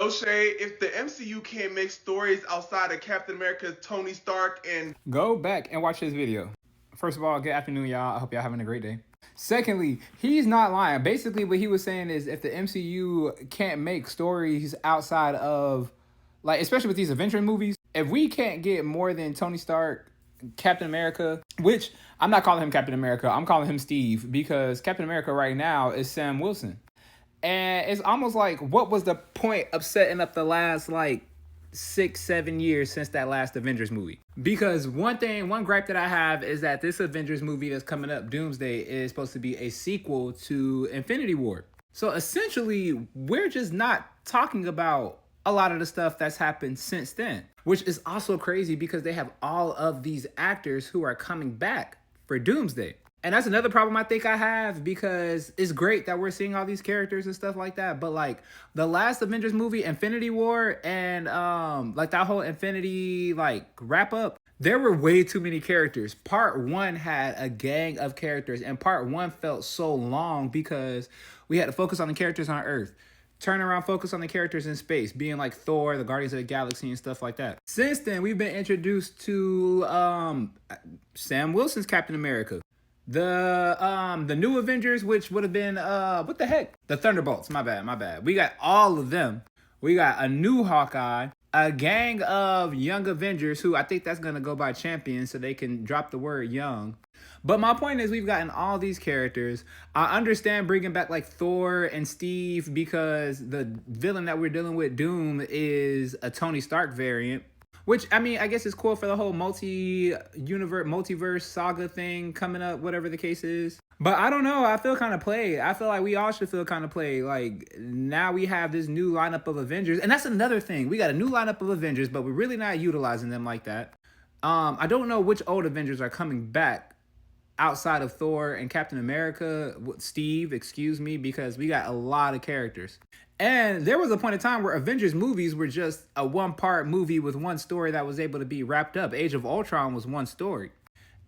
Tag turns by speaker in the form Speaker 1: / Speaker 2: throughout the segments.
Speaker 1: No shade. If the MCU can't make stories outside of Captain America, Tony Stark, and
Speaker 2: Go back and watch this video. First of all, good afternoon, y'all. I hope y'all having a great day. Secondly, he's not lying. Basically, what he was saying is if the MCU can't make stories outside of, like, especially with these Avengers movies, if we can't get more than Tony Stark, Captain America, which I'm not calling him Captain America, I'm calling him Steve, because Captain America right now is Sam Wilson. And it's almost like, what was the point of setting up the last, like, 6-7 years since that last Avengers movie? Because one gripe that I have is that this Avengers movie that's coming up, Doomsday, is supposed to be a sequel to Infinity War. So essentially, we're just not talking about a lot of the stuff that's happened since then, which is also crazy because they have all of these actors who are coming back for Doomsday. And that's another problem I think I have, because it's great that we're seeing all these characters and stuff like that. But like the last Avengers movie, Infinity War, and like that whole Infinity like wrap up, there were way too many characters. Part 1 had a gang of characters, and part 1 felt so long because we had to focus on the characters on Earth. Turn around, focus on the characters in space, being like Thor, the Guardians of the Galaxy, and stuff like that. Since then, we've been introduced to Sam Wilson's Captain America. The new Avengers, which would have been what the heck? The Thunderbolts. My bad. We got all of them. We got a new Hawkeye, a gang of young Avengers who I think that's gonna go by champions so they can drop the word young. But my point is, we've gotten all these characters. I understand bringing back like Thor and Steve because the villain that we're dealing with, Doom, is a Tony Stark variant. Which, I mean, I guess it's cool for the whole multiverse saga thing coming up, whatever the case is. But I don't know. I feel kind of played. I feel like we all should feel kind of played. Like, now we have this new lineup of Avengers. And that's another thing. We got a new lineup of Avengers, but we're really not utilizing them like that. I don't know which old Avengers are coming back outside of Thor and Captain America, Steve, excuse me, because we got a lot of characters. And there was a point in time where Avengers movies were just a one-part movie with one story that was able to be wrapped up. Age of Ultron was one story.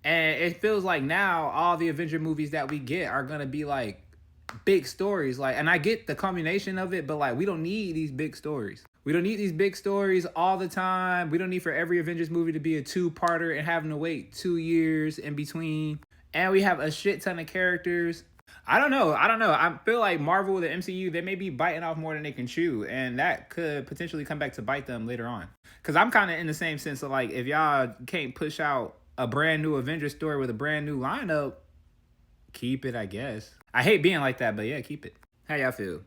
Speaker 2: And it feels like now all the Avenger movies that we get are going to be like big stories. Like, and I get the combination of it, but like, we don't need these big stories. We don't need these big stories all the time. We don't need for every Avengers movie to be a two-parter and having to wait 2 years in between. And we have a shit ton of characters. I don't know. I feel like Marvel, the MCU, they may be biting off more than they can chew. And that could potentially come back to bite them later on. Because I'm kind of in the same sense of like, if y'all can't push out a brand new Avengers story with a brand new lineup, keep it, I guess. I hate being like that, but yeah, keep it. How y'all feel?